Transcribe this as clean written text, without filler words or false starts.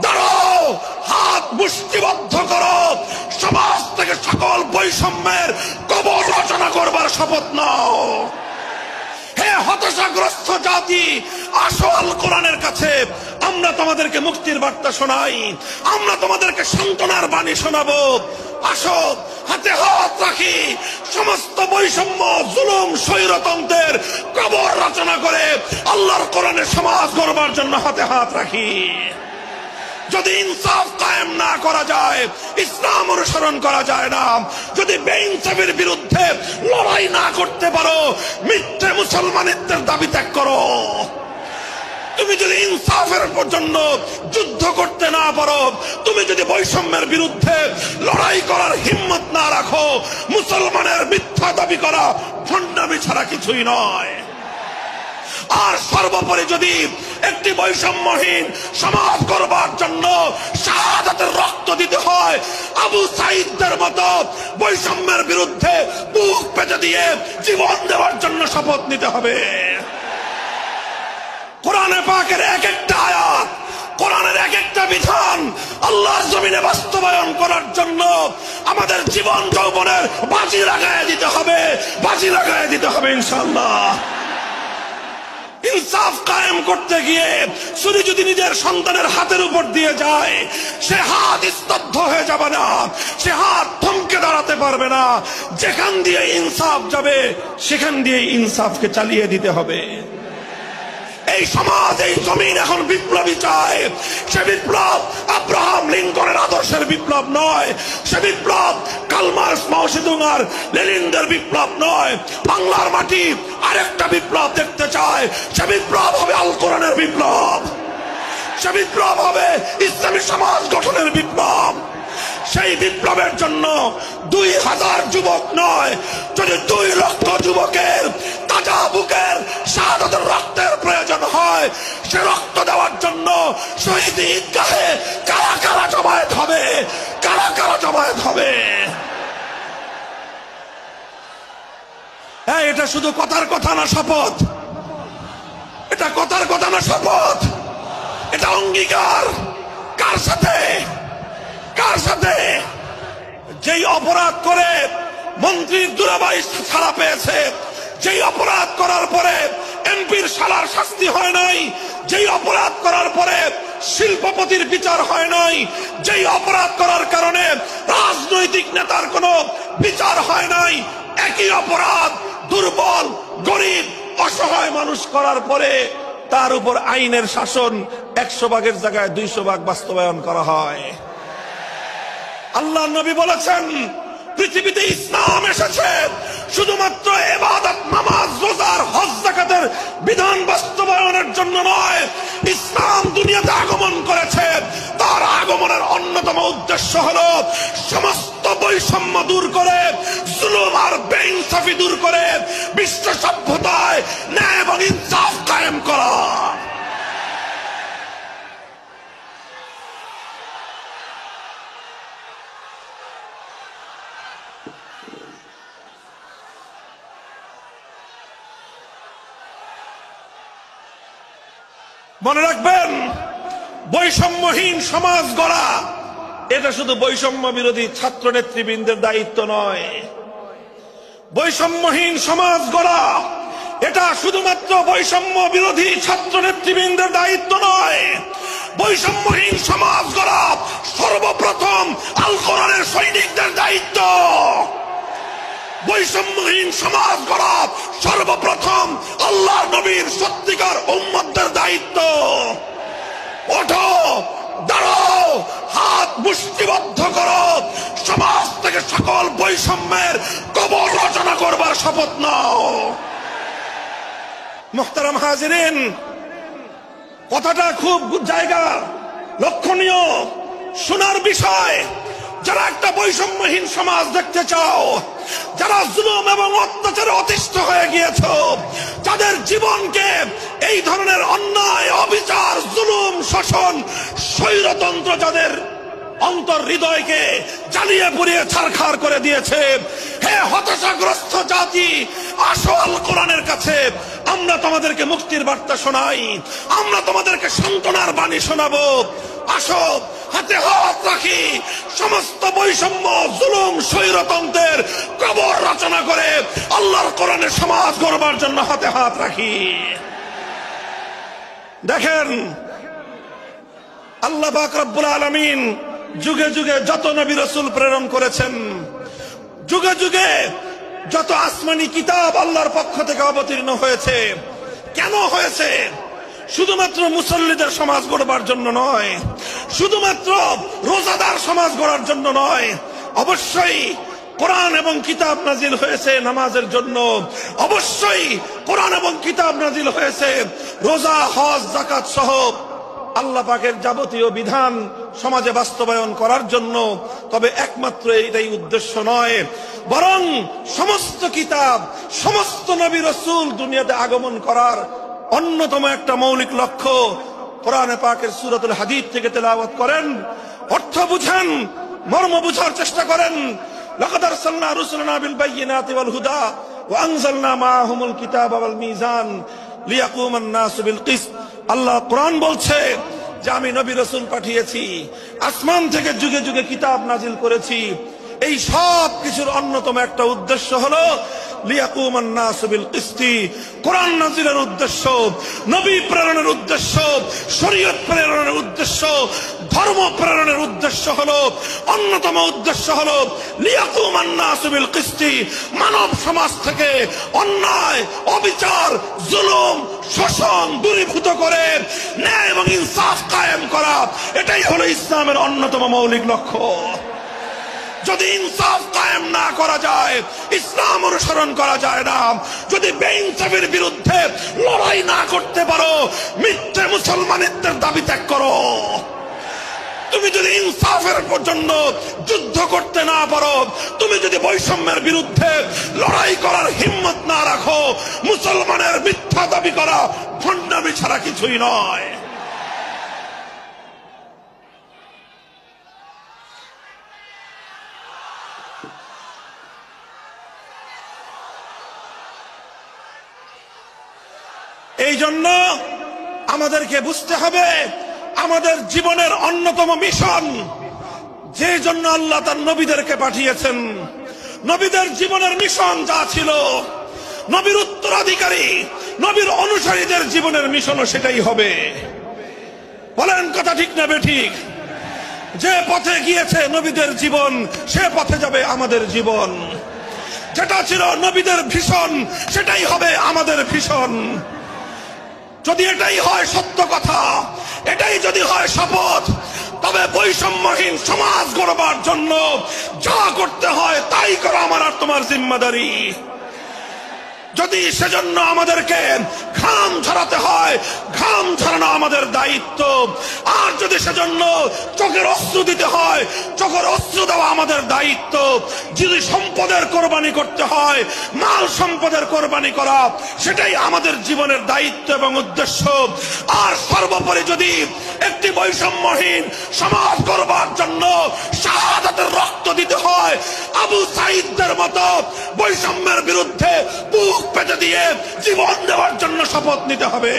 দাঁড়াও, হাত মুষ্টিবদ্ধ করো, সমাজ থেকে সকল বৈষম্যের কবর রচনা করবার শপথ নাও। হে হতাশাগ্রস্ত জাতি, আসো আল কোরআনের কাছে, আমরা তোমাদেরকে মুক্তির বার্তা শোনাই, আমরা তোমাদেরকে সান্ত্বনার বাণী শোনাবো। আসো, হাতে হাত রাখি, সমস্ত বৈষম্য, জুলুম, স্বৈরতন্ত্রের কবর রচনা করে আল্লাহর কোরআনের সমাজ গড়বার জন্য হাতে হাত রাখি। যদি ইনসাফ কায়েম না করা যায়, ইসলাম অনুসরণ করা যায় না, যদি বেইনসাফের বিরুদ্ধে লড়াই না করতে পারো, মিথ্যে মুসলমানিত্বের দাবি ত্যাগ করো। তুমি যদি ইনসাফের জন্য যুদ্ধ করতে না পারো, তুমি যদি বৈষম্যের বিরুদ্ধে লড়াই করার হিম্মত না রাখো, মুসলমানের মিথ্যা দাবি করা ভণ্ডামি ছাড়া কিছুই নয়। আর সর্বোপরি যদি একটি বৈষম্যহীন সমাজ করবার জন্য শাহাদাতের রক্ত দিতে হয়, আবু সাঈদদের মতো বৈষম্যের বিরুদ্ধে বুক পেতে দিয়ে জীবন দেওয়ার জন্য শপথ নিতে হবে। কোরআনে পাকের এক একটা আয়াত, কোরআনের এক একটা বিধান আল্লাহর জমিনে বাস্তবায়ন করার জন্য আমাদের জীবন যৌবনের বাজি লাগায় দিতে হবে, বাজি লাগায় দিতে হবে ইনশাআল্লাহ। ইনসাফ কায়েম করতে গিয়ে ছুরি যদি নিজের সন্তানের হাতের উপর দিয়ে যায়, সে হাত স্তব্ধ হয়ে যাবে না, সে হাত থমকে দাঁড়াতে পারবে না। যেখান দিয়ে ইনসাফ যাবে সেখান দিয়ে ইনসাফকে চালিয়ে দিতে হবে। এই সমাজ, এই জমিন এখন বিপ্লবী চায়। সে বিপ্লব আব্রাহাম লিঙ্কনের আদর্শের বিপ্লব নয়, সে বিপ্লব কার্ল মার্কস, মাও সেতুং আর লেনিনদের বিপ্লব নয়। বাংলার মাটি আরেকটা বিপ্লব দেখতে চায়, সে বিপ্লব হবে আল কোরআনের বিপ্লব, সে বিপ্লব হবে ইসলামী সমাজ গঠনের বিপ্লব। সেই বিপ্লবের জন্য 2000 যুবক নয়, যদি 2 লক্ষ যুবকের তাজা বুকের শাহাদাতের রক্তের প্রয়োজন হয়, সে রক্ত দেওয়ার জন্য শহীদ ঈদগাহে কারা কারা জমায়েত হবে, কারা কারা জমায়েত হবে। এটা শুধু কথার কথা না, শপথ। এটা কথার কথা না, শপথ। এটা অঙ্গীকার। কার সাথে? কার সাথে? যেই অপরাধ করে মন্ত্রীর দুলাভাই ছাড়া পেয়েছে, যেই অপরাধ করার পরে এমপির শালার শাস্তি হয় নাই, যেই অপরাধ করার পরে শিল্পপতির বিচার হয় নাই, যেই অপরাধ করার কারণে রাজনৈতিক নেতার কোনো বিচার হয় নাই, একই অপরাধ দুর্বল, গরিব, অসহায় মানুষ করার পরে তার উপর আইনের শাসন 100 ভাগের জায়গায় 200 ভাগ বাস্তবায়ন করা হয়। আল্লাহ নবী বলেছেন, পৃথিবীতে ইসলাম এসেছে শুধুমাত্র ইবাদত, নামাজ, রোজার, হজ, যাকাতের বিধান বাস্তবায়নের জন্য নয়। ইসলাম দুনিয়াতে আগমন করেছে, তার আগমনের অন্যতম উদ্দেশ্য হলো সমস্ত বৈষম্য দূর করে, জুলুম আর বেইনসাফি দূর করে বিশ্ব সভ্যতায় ন্যায় এবং ইনসাফ কায়েম করা। মনে রাখবেন, বৈষম্যহীন সমাজ গড়া এটা শুধু বৈষম্য বিরোধী ছাত্র নেতৃবৃন্দের দায়িত্ব নয়। বৈষম্যহীন সমাজ গড়া এটা শুধুমাত্র বৈষম্য বিরোধী ছাত্র নেতৃবৃন্দের দায়িত্ব নয়। বৈষম্যহীন সমাজ গড়া সর্বপ্রথম আল কোরআনের সৈনিকদের দায়িত্ব। বৈষম্যহীন সমাজ গড়া সর্বপ্রথম আল্লাহ নবীর সত্যিকার উম্মতদের দায়িত্ব। ওঠো, দাঁড়াও, হাত মুষ্টিবদ্ধ করো, সমাজ থেকে সকল বৈষম্যের কবর রচনা করবার শপথ নাও। মুহতারাম হাজিরিন, কথাটা খুব জায়গা লক্ষণীয়, শোনার বিষয়। যারা একটা বৈষম্যহীন সমাজ দেখতে চাও, যারা জুলুম এবং অত্যাচারে অতিষ্ঠ হয়ে গিয়েছ, যাদের জীবনকে এই ধরনের অন্যায়, অবিচার, জুলুম, শোষণ, স্বৈরতন্ত্র যাদের অন্তর হৃদয়কে জ্বালিয়ে পুড়িয়ে ছারখার করে দিয়েছে, হে হতাশাগ্রস্ত জাতি, আসো আল কোরআনের কাছে, আমরা তোমাদেরকে মুক্তির বার্তা শোনাই, আমরা তোমাদেরকে সান্ত্বনার বাণী শোনাবো। আসো হাতে হাত রাখি, সমস্ত বৈষম্য, জুলুম, স্বৈরতন্ত্রের কবর রচনা করে আল্লাহর কোরআনের সমাজ গড়বার জন্য হাতে হাত রাখি। দেখেন, আল্লাহ পাক রব্বুল আলামিন যুগে যুগে যত নবী রাসূল প্রেরণ করেছেন, যুগে যুগে যত আসমানি কিতাব আল্লাহর পক্ষ থেকে অবতীর্ণ হয়েছে, কেন হয়েছে? শুধুমাত্র মুসল্লিদের সমাজ গড়বার জন্য নয়, শুধুমাত্র রোজাদার সমাজ গড়ার জন্য নয়। অবশ্যই কোরআন এবং কিতাব নাজিল হয়েছে নামাজের জন্য, অবশ্যই কোরআন এবং কিতাব নাজিল হয়েছে রোজা, হজ, যাকাত সহ আল্লাহ পাকের যাবতীয় বিধান সমাজে বাস্তবায়ন করার জন্য। তবে একমাত্র এটাই উদ্দেশ্য নয়, বরং সমস্ত কিতাব, সমস্ত নবী রাসূল দুনিয়াতে আগমন করার অন্যতম একটা মৌলিক লক্ষ্য। কোরআনে পাকের সূরাতুল হাদীদ থেকে তেলাওয়াত করেন, অর্থ বুঝেন, মর্ম বুঝার চেষ্টা করেন। লাকাদ আরসালনা রুসুলানা বিল বায়িনাতি ওয়াল হুদা ওয়া আনজালনা মাআহুমুল কিতাবা ওয়াল মিজান লিয়াকুমান নাসু বিল কিসত। আল্লাহ কোরআন বলছে যে আমি নবী রাসূল পাঠিয়েছি, আসমান থেকে যুগে যুগে কিতাব নাজিল করেছি। এই সব কিছুর অন্যতম একটা উদ্দেশ্য হলো লিয়াকুমান নাসু বিল কিসতি। কোরআন নাজিলের উদ্দেশ্য, নবী প্রেরণের উদ্দেশ্য, শরীয়ত প্রেরণের উদ্দেশ্য, ধর্ম প্রেরণের উদ্দেশ্য হলো, অন্যতম উদ্দেশ্য হলো লিয়াকুমান নাসু বিল কিসতি। মানব সমাজ থেকে অন্যায়, অবিচার, জুলুম, শোষণ দূরীভূত করে ন্যায় এবং ইনসাফ কায়েম করা, এটাই হলো ইসলামের অন্যতম মৌলিক লক্ষ্য। যদি ইনসাফ কায়েম না করা যায়, ইসলাম অনুসরণ করা যায় না। যদি বেইনসাফের বিরুদ্ধে লড়াই না করতে পারো, মিথ্যে মুসলমানিত্বের দাবি ত্যাগ করো। তুমি যদি ইনসাফের জন্য যুদ্ধ করতে না পারো, তুমি যদি বৈষম্যের বিরুদ্ধে লড়াই করার হিম্মত না রাখো, মুসলমানের মিথ্যা দাবি করা ভণ্ডামি ছাড়া কিছুই নয়। এই জন্য আমাদেরকে বুঝতে হবে, আমাদের জীবনের অন্যতম মিশন, যে জন্য আল্লাহ তার নবীদেরকে পাঠিয়েছেন, নবীদের জীবনের মিশন যা ছিল, নবীর উত্তরাধিকারী, নবীর অনুসারীদের জীবনের মিশনও সেটাই হবে। বলেন কথা ঠিক না বেঠিক? যে পথে গিয়েছে নবীদের জীবন, সে পথে যাবে আমাদের জীবন। যেটা ছিল নবীদের ভীষণ, সেটাই হবে আমাদের ভীষণ। যদি এটাই হয় সত্য কথা, এটাই যদি হয় শপথ, তবে বৈষম্যহীন সমাজ গড়বার জন্য যা করতে হয় তাই করা আমার আর তোমার জিম্মাদারি। যদি সেজন্য আমাদেরকে ঘাম ঝরাতে হয়, ঘাম ঝরানো আমাদের দায়িত্ব। আর যদি সেজন্য চোখের অশ্রু দিতে হয়, চোখের অশ্রু দেওয়া আমাদের দায়িত্ব। যদি সম্পদের কোরবানি করতে হয়, মাল সম্পদের কোরবানি করা, সেটাই আমাদের জীবনের দায়িত্ব এবং উদ্দেশ্য। আর সর্বোপরি যদি একটি বৈষম্যহীন সমাজ গড়বার জন্য শাহাদাতের রক্ত দিতে হয়, আবু সাঈদদের মতো বৈষম্যের বিরুদ্ধে বুক পেতে দিয়ে জীবন দেওয়ার জন্য শপথ নিতে হবে।